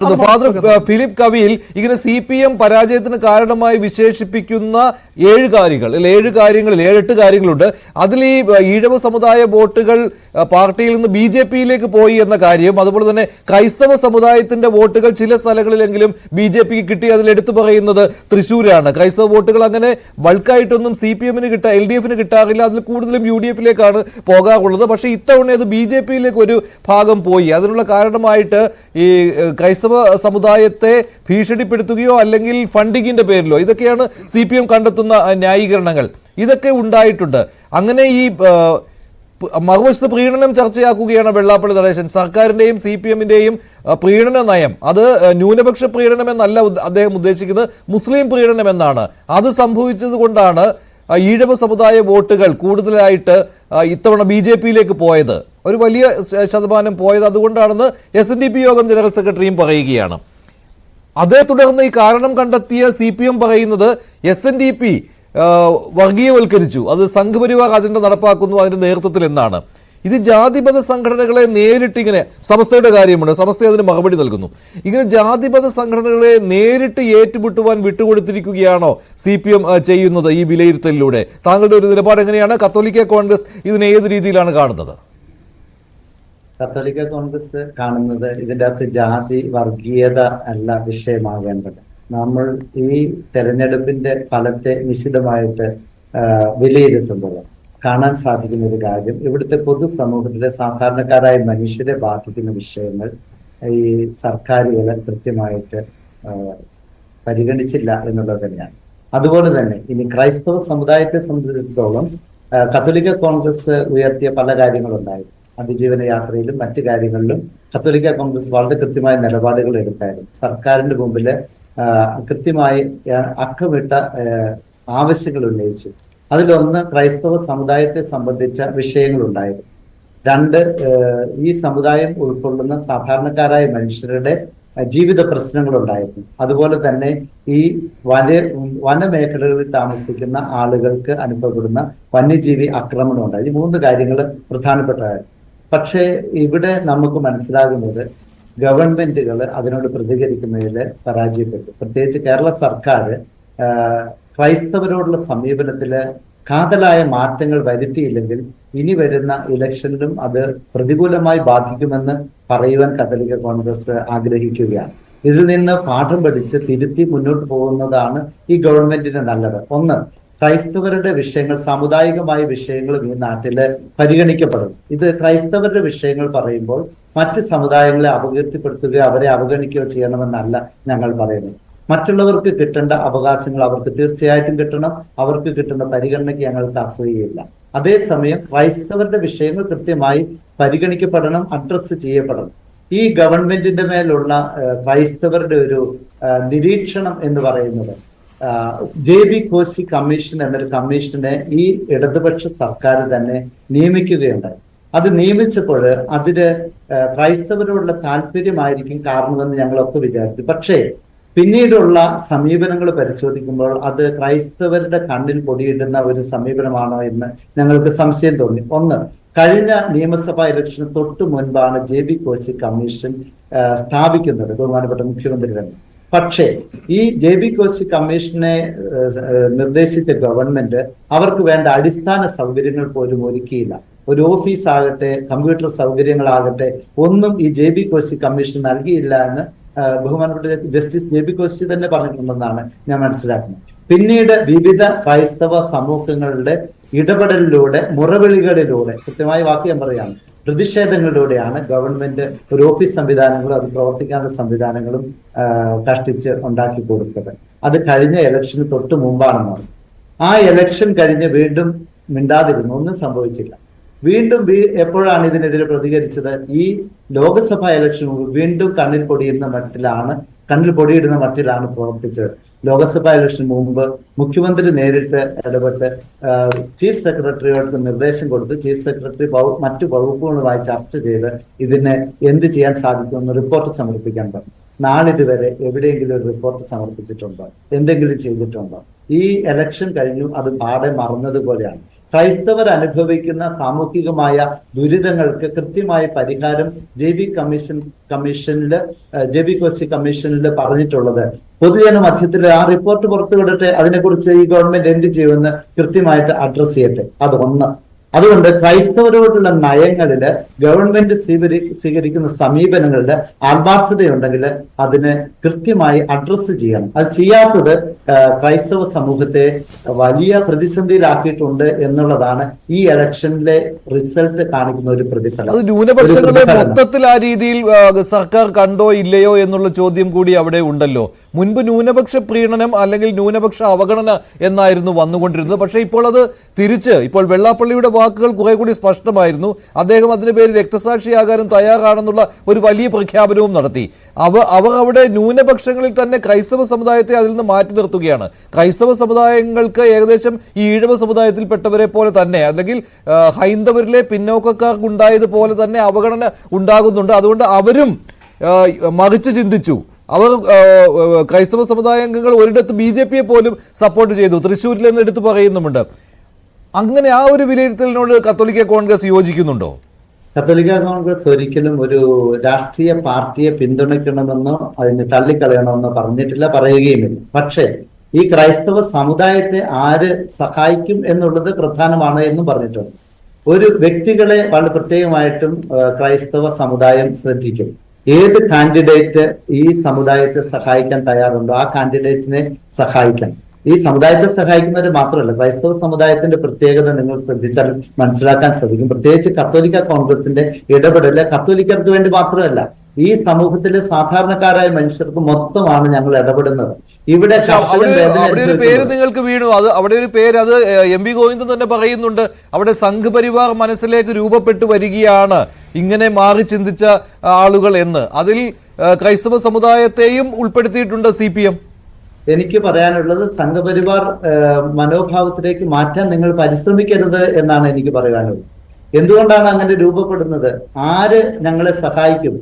Father Philip കവിയിൽ ഇങ്ങനെ CPM പരാജയത്തിന് കാരണമായി വിശേഷിപ്പിക്കുന്ന 7 കാര്യങ്ങളിൽ 7-8 കാര്യങ്ങളുണ്ട്. അതിൽ ഈ ഈഴവ സമുദായ വോട്ടുകൾ പാർട്ടിയിൽ നിന്ന് BJPയിലേക്ക് പോയി എന്ന കാര്യം, അതുപോലെ തന്നെ ക്രൈസ്തവ സമുദായത്തിന്റെ വോട്ടുകൾ ചില സ്ഥലങ്ങളിലെങ്കിലും BJPക്ക് കിട്ടി. അതിൽ എടുത്തു പറയുന്നത് തൃശ്ശൂരാണ്. ക്രൈസ്തവ വോട്ടുകൾ അങ്ങനെ ബൾക്കായിട്ടൊന്നും CPMന് LDFന് കിട്ടാറില്ല. അതിൽ കൂടുതലും UDFിലേക്കാണ് പോകാറുള്ളത്. പക്ഷേ ഇത്തവണ അത് BJPയിലേക്ക് ഒരു ഭാഗം പോയി. അതിനുള്ള കാരണമായിട്ട് ഈ ക്രൈസ്തവ സമുദായത്തെ ഭീഷണിപ്പെടുത്തുകയോ അല്ലെങ്കിൽ ഫണ്ടിങ്ങിന്റെ പേരിലോ ഇതൊക്കെയാണ് CPM കണ്ടെത്തുന്ന ന്യായീകരണങ്ങൾ. ഇതൊക്കെ ഉണ്ടായിട്ടുണ്ട്. അങ്ങനെ ഈ മറുവശത്ത് പ്രീണനം ചർച്ചയാക്കുകയാണ് വെള്ളാപ്പള്ളി നടേശൻ. സർക്കാരിന്റെയും CPMന്റെയും പ്രീണന നയം, അത് ന്യൂനപക്ഷ പ്രീണനം എന്നല്ല അദ്ദേഹം ഉദ്ദേശിക്കുന്നത്, മുസ്ലിം പ്രീണനം എന്നാണ്. അത് സംഭവിച്ചത് കൊണ്ടാണ് ഈഴവ സമുദായ വോട്ടുകൾ കൂടുതലായിട്ട് ഇത്തവണ BJPയിലേക്ക് പോയത്, ഒരു വലിയ ശതമാനം പോയത് അതുകൊണ്ടാണെന്ന് SNDP യോഗം ജനറൽ സെക്രട്ടറിയും പറയുകയാണ്. അതേ തുടർന്ന് ഈ കാരണം കണ്ടെത്തിയ CPM പറയുന്നത് SNDP വർഗീയവൽക്കരിച്ചു, അത് സംഘപരിവാർ അജണ്ട നടപ്പാക്കുന്നു അതിന്റെ നേതൃത്വത്തിൽ എന്നാണ്. ഇത് ജാതിമത സംഘടനകളെ നേരിട്ടിങ്ങനെ, സമസ്തയുടെ കാര്യമുണ്ട്, സമസ്ത അതിന് മറുപടി നൽകുന്നു. ഇങ്ങനെ ജാതിമത സംഘടനകളെ നേരിട്ട് ഏറ്റുമുട്ടുവാൻ വിട്ടുകൊടുത്തിരിക്കുകയാണോ CPM ചെയ്യുന്നത് ഈ വിലയിരുത്തലിലൂടെ? താങ്കളുടെ ഒരു നിലപാട് എങ്ങനെയാണ്? കത്തോലിക്ക കോൺഗ്രസ് ഇതിനെ ഏത് രീതിയിലാണ് കാണുന്നത്? കത്തോലിക്ക കോൺഗ്രസ് കാണുന്നത് ഇതിൻ്റെ അകത്ത് ജാതി വർഗീയത അല്ല വിഷയമാകേണ്ടത്. നമ്മൾ ഈ തെരഞ്ഞെടുപ്പിന്റെ ഫലത്തെ നിശ്ചിതമായിട്ട് വിലയിരുത്തുമ്പോൾ കാണാൻ സാധിക്കുന്ന ഒരു കാര്യം, ഇവിടുത്തെ പൊതുസമൂഹത്തിലെ സാധാരണക്കാരായ മനുഷ്യരെ ബാധിക്കുന്ന വിഷയങ്ങൾ ഈ സർക്കാരുകളെ കൃത്യമായിട്ട് പരിഗണിച്ചില്ല എന്നുള്ളത് തന്നെയാണ്. അതുപോലെ തന്നെ ഇനി ക്രൈസ്തവ സമുദായത്തെ സംബന്ധിച്ചിടത്തോളം കത്തോലിക്ക കോൺഗ്രസ് ഉയർത്തിയ പല കാര്യങ്ങളുണ്ടായിരുന്നു. അതിജീവന യാത്രയിലും മറ്റു കാര്യങ്ങളിലും കത്തോലിക്ക കോൺഗ്രസ് വളരെ കൃത്യമായ നിലപാടുകൾ എടുത്തായിരുന്നു. സർക്കാരിന്റെ മുമ്പിൽ കൃത്യമായി അക്കമിട്ട ആവശ്യങ്ങൾ ഉന്നയിച്ചു. അതിലൊന്ന് ക്രൈസ്തവ സമുദായത്തെ സംബന്ധിച്ച വിഷയങ്ങളുണ്ടായിരുന്നു. 2 ഈ സമുദായം ഉൾക്കൊള്ളുന്ന സാധാരണക്കാരായ മനുഷ്യരുടെ ജീവിത പ്രശ്നങ്ങളുണ്ടായിരുന്നു. അതുപോലെ തന്നെ ഈ വനമേഖലകളിൽ താമസിക്കുന്ന ആളുകൾക്ക് അനുഭവപ്പെടുന്ന വന്യജീവി ആക്രമണം ഉണ്ടായി. ഈ 3 കാര്യങ്ങൾ പ്രധാനപ്പെട്ടതാണ്. പക്ഷേ ഇവിടെ നമുക്ക് മനസ്സിലാകുന്നത് ഗവൺമെന്റുകൾ അതിനോട് പ്രതികരിക്കുന്നതിൽ പരാജയപ്പെട്ടു. പ്രത്യേകിച്ച് കേരള സർക്കാർ ക്രൈസ്തവരോടുള്ള സമീപനത്തില് കാതലായ മാറ്റങ്ങൾ വരുത്തിയില്ലെങ്കിൽ ഇനി വരുന്ന ഇലക്ഷനിലും അത് പ്രതികൂലമായി ബാധിക്കുമെന്ന് പറയുവാൻ കത്തോലിക്ക കോൺഗ്രസ് ആഗ്രഹിക്കുകയാണ്. ഇതിൽ നിന്ന് പാഠം പഠിച്ച് തിരുത്തി മുന്നോട്ട് പോകുന്നതാണ് ഈ ഗവൺമെന്റിന് നല്ലത്. ഒന്ന്, ക്രൈസ്തവരുടെ വിഷയങ്ങൾ, സാമുദായികമായ വിഷയങ്ങളും ഈ നാട്ടില് പരിഗണിക്കപ്പെടും. ഇത് ക്രൈസ്തവരുടെ വിഷയങ്ങൾ പറയുമ്പോൾ മറ്റ് സമുദായങ്ങളെ അപകീർത്തിപ്പെടുത്തുകയോ അവരെ അവഗണിക്കുകയോ ചെയ്യണമെന്നല്ല ഞങ്ങൾ പറയുന്നത്. മറ്റുള്ളവർക്ക് കിട്ടേണ്ട അവകാശങ്ങൾ അവർക്ക് തീർച്ചയായിട്ടും കിട്ടണം. അവർക്ക് കിട്ടുന്ന പരിഗണനയ്ക്ക് ഞങ്ങൾക്ക് അസൂയയില്ല. അതേസമയം ക്രൈസ്തവരുടെ വിഷയങ്ങൾ കൃത്യമായി പരിഗണിക്കപ്പെടണം, അഡ്രസ്സ് ചെയ്യപ്പെടണം. ഈ ഗവൺമെന്റിന്റെ മേലുള്ള ക്രൈസ്തവരുടെ ഒരു നിരീക്ഷണം എന്ന് പറയുന്നത് JB കോശി കമ്മീഷൻ എന്നൊരു കമ്മീഷനെ ഈ ഇടതുപക്ഷ സർക്കാർ തന്നെ നിയമിക്കുകയുണ്ടായി. അത് നിയമിച്ചപ്പോൾ അതിന് ക്രൈസ്തവരോടുള്ള താല്പര്യമായിരിക്കും കാരണമെന്ന് ഞങ്ങളൊക്കെ വിചാരിച്ചു. പക്ഷേ പിന്നീടുള്ള സമീപനങ്ങൾ പരിശോധിക്കുമ്പോൾ അത് ക്രൈസ്തവരുടെ കണ്ണിൽ പൊടിയിടുന്ന ഒരു സമീപനമാണോ എന്ന് ഞങ്ങൾക്ക് സംശയം തോന്നി. ഒന്ന്, കഴിഞ്ഞ നിയമസഭാ ഇലക്ഷന് തൊട്ടു മുൻപാണ് JB കോശി കമ്മീഷൻ സ്ഥാപിക്കുന്നത്, ബഹുമാനപ്പെട്ട മുഖ്യമന്ത്രി തന്നെ. പക്ഷേ ഈ JB കോശി കമ്മീഷനെ നിർദ്ദേശിച്ച ഗവൺമെന്റ് അവർക്ക് വേണ്ട അടിസ്ഥാന സൗകര്യങ്ങൾ പോലും ഒരുക്കിയില്ല. ഒരു ഓഫീസ് ആകട്ടെ, കമ്പ്യൂട്ടർ സൗകര്യങ്ങളാകട്ടെ ഒന്നും ഈ JB കോശി കമ്മീഷൻ നൽകിയില്ല എന്ന് ബഹുമാനപ്പെട്ട ജസ്റ്റിസ് JB കോശി തന്നെ പറഞ്ഞിട്ടുണ്ടെന്നാണ് ഞാൻ മനസ്സിലാക്കുന്നത്. പിന്നീട് വിവിധ ക്രൈസ്തവ സമൂഹങ്ങളുടെ ഇടപെടലിലൂടെ, മുറവിളികളിലൂടെ, കൃത്യമായ വാക്ക് ഞാൻ പറയുകയാണ്, പ്രതിഷേധങ്ങളിലൂടെയാണ് ഗവൺമെന്റ് ഒരു ഓഫീസ് സംവിധാനങ്ങളും അത് പ്രവർത്തിക്കാനുള്ള സംവിധാനങ്ങളും കഷ്ടിച്ച് ഉണ്ടാക്കി കൊടുത്തത്. അത് കഴിഞ്ഞ ഇലക്ഷന് തൊട്ട് മുമ്പാണെന്നാണ്. ആ ഇലക്ഷൻ കഴിഞ്ഞ് വീണ്ടും മിണ്ടാതിരുന്നു, ഒന്നും സംഭവിച്ചില്ല. വീണ്ടും എപ്പോഴാണ് ഇതിനെതിരെ പ്രതികരിച്ചത്? ഈ ലോക്സഭാ ഇലക്ഷൻ വീണ്ടും കണ്ണിൽ പൊടിയിടുന്ന മട്ടിലാണ് പ്രവർത്തിച്ചത്. ലോക്സഭാ ഇലക്ഷൻ മുമ്പ് മുഖ്യമന്ത്രി നേരിട്ട് ഇടപെട്ട് ചീഫ് സെക്രട്ടറിയോട് നിർദ്ദേശം കൊടുത്ത് ചീഫ് സെക്രട്ടറി മറ്റു വകുപ്പുകളുമായി ചർച്ച ചെയ്ത് ഇതിന് എന്ത് ചെയ്യാൻ സാധിക്കുമെന്ന് റിപ്പോർട്ട് സമർപ്പിക്കാൻ പറഞ്ഞു. നാളിതുവരെ എവിടെയെങ്കിലും ഒരു റിപ്പോർട്ട് സമർപ്പിച്ചിട്ടുണ്ടോ? എന്തെങ്കിലും ചെയ്തിട്ടുണ്ടോ? ഈ ഇലക്ഷൻ കഴിഞ്ഞു, അത് പാടെ മറന്നതുപോലെയാണ്. ക്രൈസ്തവർ അനുഭവിക്കുന്ന സാമൂഹികമായ ദുരിതങ്ങൾക്ക് കൃത്യമായ പരിഹാരം ജെ ബി കോശി കമ്മീഷനിൽ പറഞ്ഞിട്ടുള്ളത്. പൊതുജന മധ്യത്തിൽ ആ റിപ്പോർട്ട് പുറത്തുവിടട്ടെ, അതിനെക്കുറിച്ച് ഈ ഗവൺമെന്റ് എന്ത് ചെയ്യുമെന്ന് കൃത്യമായിട്ട് അഡ്രസ് ചെയ്യട്ടെ. അതൊന്ന്. അതുകൊണ്ട് ക്രൈസ്തവരോടുള്ള നയങ്ങളില് ഗവൺമെന്റ് സ്വീകരിക്കുന്ന സമീപനങ്ങളില് ആത്മാർത്ഥതയുണ്ടെങ്കിൽ അതിന് കൃത്യമായി അഡ്രസ്സ് ചെയ്യണം. അത് ചെയ്യാത്തത് ക്രൈസ്തവ സമൂഹത്തെ വലിയ പ്രതിസന്ധിയിലാക്കിയിട്ടുണ്ട് എന്നുള്ളതാണ് ഈ ഇലക്ഷനിലെ റിസൾട്ട് കാണിക്കുന്ന ഒരു പ്രതിഫലം. അത് ന്യൂനപക്ഷങ്ങളെ മൊത്തത്തിൽ ആ രീതിയിൽ സർക്കാർ കണ്ടോ ഇല്ലയോ എന്നുള്ള ചോദ്യം കൂടി അവിടെ ഉണ്ടല്ലോ. മുൻപ് ന്യൂനപക്ഷ പ്രീണനം അല്ലെങ്കിൽ ന്യൂനപക്ഷ അവഗണന എന്നായിരുന്നു വന്നുകൊണ്ടിരുന്നത്. പക്ഷേ ഇപ്പോൾ അത് തിരിച്ച്, ഇപ്പോൾ വെള്ളാപ്പള്ളിയുടെ വാക്കുകൾ കുറെ കൂടി സ്പഷ്ടമായിരുന്നു. അദ്ദേഹം അതിന് പേര് രക്തസാക്ഷിയാകാനും തയ്യാറാണെന്നുള്ള ഒരു വലിയ പ്രഖ്യാപനവും നടത്തി. അവർ അവിടെ ന്യൂനപക്ഷങ്ങളിൽ തന്നെ ക്രൈസ്തവ സമുദായത്തെ അതിൽ നിന്ന് മാറ്റി നിർത്തുകയാണ്. ക്രൈസ്തവ സമുദായങ്ങൾക്ക് ഏകദേശം ഈ ഈഴവ സമുദായത്തിൽപ്പെട്ടവരെ പോലെ തന്നെ അല്ലെങ്കിൽ ഹൈന്ദവരിലെ പിന്നോക്കക്കാർക്കുണ്ടായതുപോലെ തന്നെ അവഗണന ഉണ്ടാകുന്നുണ്ട്. അതുകൊണ്ട് അവരും മറിച്ച് ചിന്തിച്ചു. അവർ ക്രൈസ്തവ സമുദായ അംഗങ്ങൾ ഒരിടത്ത് BJPയെ പോലും സപ്പോർട്ട് ചെയ്തു, തൃശ്ശൂരിൽ നിന്ന് എടുത്തു പറയുന്നുമുണ്ട്. അങ്ങനെ ആ ഒരു വിലയിരുത്തലിനോട് കത്തോലിക്ക കോൺഗ്രസ് യോജിക്കുന്നുണ്ടോ? കത്തോലിക്ക കോൺഗ്രസ് ഒരിക്കലും ഒരു രാഷ്ട്രീയ പാർട്ടിയെ പിന്തുണയ്ക്കണമെന്നോ അതിനെ തള്ളിക്കളയണമെന്നോ പറഞ്ഞിട്ടില്ല, പറയുകയുമില്ല. പക്ഷേ ഈ ക്രൈസ്തവ സമുദായത്തെ ആര് സഹായിക്കും എന്നുള്ളത് പ്രധാനമാണ് എന്നും പറഞ്ഞിട്ടുണ്ട്. ഒരു വ്യക്തികളെ വളരെ പ്രത്യേകമായിട്ടും ക്രൈസ്തവ സമുദായം ശ്രദ്ധിക്കും. ഏത് കാൻഡിഡേറ്റ് ഈ സമുദായത്തെ സഹായിക്കാൻ തയ്യാറുണ്ടോ ആ കാൻഡിഡേറ്റിനെ സഹായിക്കണം. ഈ സമുദായത്തെ സഹായിക്കുന്നവർ മാത്രമല്ല, ക്രൈസ്തവ സമുദായത്തിന്റെ പ്രത്യേകത നിങ്ങൾ ശ്രദ്ധിച്ചാൽ മനസ്സിലാക്കാൻ സാധിക്കും. പ്രത്യേകിച്ച് കത്തോലിക്ക കോൺഗ്രസിന്റെ ഇടപെടല് കത്തോലിക്കർക്ക് വേണ്ടി മാത്രമല്ല, ഈ സമൂഹത്തിലെ സാധാരണക്കാരായ മനുഷ്യർക്ക് മൊത്തമാണ് ഞങ്ങൾ ഇടപെടുന്നത്. ഇവിടെ അവിടെ ഒരു പേര് നിങ്ങൾക്ക് വീണു. അവിടെ ഒരു പേര്, അത് MV ഗോവിന്ദൻ തന്നെ പറയുന്നുണ്ട്. അവിടെ സംഘ് പരിവാർ മനസ്സിലേക്ക് രൂപപ്പെട്ടു വരികയാണ് ഇങ്ങനെ മാറി ചിന്തിച്ച ആളുകൾ എന്ന്. അതിൽ ക്രൈസ്തവ സമുദായത്തെയും ഉൾപ്പെടുത്തിയിട്ടുണ്ട് CPM. എനിക്ക് പറയാനുള്ളത് സംഘപരിവാർ മനോഭാവത്തിലേക്ക് മാറ്റാൻ നിങ്ങൾ പരിശ്രമിക്കരുത് എന്നാണ് എനിക്ക് പറയാനുള്ളത്. എന്തുകൊണ്ടാണ് അങ്ങനെ രൂപപ്പെടുന്നത്? ആര് ഞങ്ങളെ സഹായിക്കും?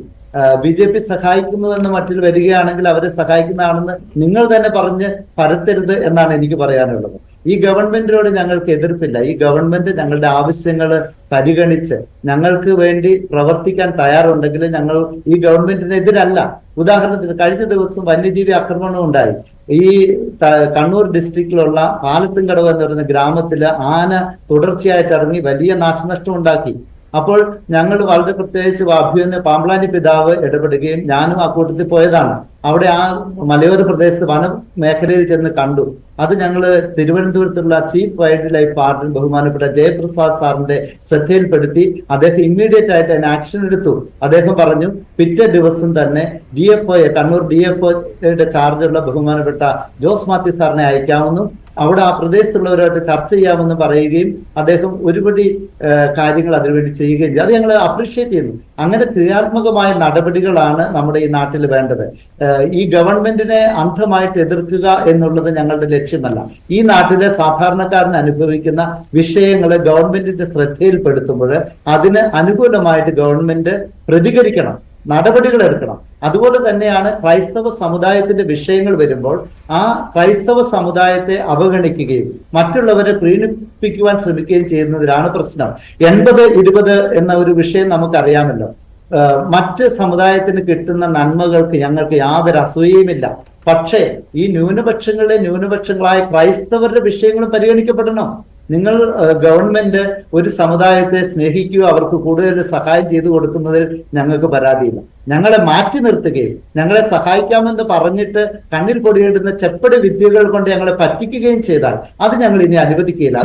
BJP സഹായിക്കുന്നു എന്ന് മറ്റിൽ വരികയാണെങ്കിൽ അവരെ സഹായിക്കുന്നതാണെന്ന് നിങ്ങൾ തന്നെ പറഞ്ഞ് പരത്തരുത് എന്നാണ് എനിക്ക് പറയാനുള്ളത്. ഈ ഗവൺമെന്റിനോട് ഞങ്ങൾക്ക് എതിർപ്പില്ല. ഈ ഗവൺമെന്റ് ഞങ്ങളുടെ ആവശ്യങ്ങൾ പരിഗണിച്ച് ഞങ്ങൾക്ക് വേണ്ടി പ്രവർത്തിക്കാൻ തയ്യാറുണ്ടെങ്കിൽ ഞങ്ങൾ ഈ ഗവൺമെന്റിനെതിരല്ല. ഉദാഹരണത്തിന് കഴിഞ്ഞ ദിവസം വന്യജീവി ആക്രമണം ഉണ്ടായി. ഈ കണ്ണൂർ ഡിസ്ട്രിക്റ്റിലുള്ള പാലത്തുംകടവ് എന്ന് പറയുന്ന ഗ്രാമത്തില് ആന തുടർച്ചയായിട്ട് ഇറങ്ങി വലിയ നാശനഷ്ടം ഉണ്ടാക്കി. അപ്പോൾ ഞങ്ങൾ വളരെ പ്രത്യേകിച്ച് അഭ്യുന്ന പാമ്പ്ലാനി പിതാവ് ഇടപെടുകയും ഞാനും ആ കൂട്ടത്തിൽ പോയതാണ്. അവിടെ ആ മലയോര പ്രദേശത്ത് വനമേഖലയിൽ ചെന്ന് കണ്ടു. അത് ഞങ്ങൾ തിരുവനന്തപുരത്തുള്ള ചീഫ് വൈൽഡ് ലൈഫ് വാർഡൻ ബഹുമാനപ്പെട്ട ജയപ്രസാദ് സാറിന്റെ ശ്രദ്ധയിൽപ്പെടുത്തി. അദ്ദേഹം ഇമ്മീഡിയറ്റ് ആയിട്ട് അതിന് ആക്ഷൻ എടുത്തു. അദ്ദേഹം പറഞ്ഞു പിറ്റേ ദിവസം തന്നെ DFO കണ്ണൂർ DFOയുടെ ചാർജുള്ള ബഹുമാനപ്പെട്ട ജോസ് മാത്യു സാറിനെ അയക്കാമെന്നും അവിടെ ആ പ്രദേശത്തുള്ളവരുമായിട്ട് ചർച്ച ചെയ്യാമെന്ന് പറയുകയും അദ്ദേഹം ഒരുപടി കാര്യങ്ങൾ അതിനുവേണ്ടി ചെയ്യുകയും ചെയ്തു. അത് ഞങ്ങൾ അപ്രീഷിയേറ്റ് ചെയ്യുന്നു. അങ്ങനെ ക്രിയാത്മകമായ നടപടികളാണ് നമ്മുടെ ഈ നാട്ടിൽ വേണ്ടത്. ഈ ഗവൺമെന്റിനെ അന്ധമായിട്ട് എതിർക്കുക എന്നുള്ളത് ഞങ്ങളുടെ ലക്ഷ്യമല്ല. ഈ നാട്ടിലെ സാധാരണക്കാരന് അനുഭവിക്കുന്ന വിഷയങ്ങളെ ഗവൺമെന്റിന്റെ ശ്രദ്ധയിൽപ്പെടുത്തുമ്പോൾ അതിന് അനുകൂലമായിട്ട് ഗവൺമെന്റ് പ്രതികരിക്കണം, നടപടികൾ എടുക്കണം. അതുപോലെ തന്നെയാണ് ക്രൈസ്തവ സമുദായത്തിന്റെ വിഷയങ്ങൾ വരുമ്പോൾ ആ ക്രൈസ്തവ സമുദായത്തെ അവഗണിക്കുകയും മറ്റുള്ളവരെ പ്രീണിപ്പിക്കുവാൻ ശ്രമിക്കുകയും ചെയ്യുന്നതിലാണ് പ്രശ്നം. 80-20 എന്ന ഒരു വിഷയം നമുക്കറിയാമല്ലോ. മറ്റ് സമുദായത്തിന് കിട്ടുന്ന നന്മകൾക്ക് ഞങ്ങൾക്ക് യാതൊരു അസൂയയുമില്ല. പക്ഷേ ഈ ന്യൂനപക്ഷങ്ങളായ ക്രൈസ്തവരുടെ വിഷയങ്ങളും പരിഗണിക്കപ്പെടണം. നിങ്ങൾ ഗവൺമെന്റ് ഒരു സമുദായത്തെ സ്നേഹിക്കുകയോ അവർക്ക് കൂടുതൽ സഹായം ചെയ്തു കൊടുക്കുന്നതിൽ ഞങ്ങൾക്ക് പരാതിയില്ല. ഞങ്ങളെ മാറ്റി നിർത്തുകയും ഞങ്ങളെ സഹായിക്കാമെന്ന് പറഞ്ഞിട്ട് കണ്ണിൽ പൊടിയിടുന്ന ചെപ്പടി വിദ്യകൾ കൊണ്ട് ഞങ്ങളെ പറ്റിക്കുകയും ചെയ്താൽ അത് ഞങ്ങൾ ഇനി അനുവദിക്കുകയില്ല.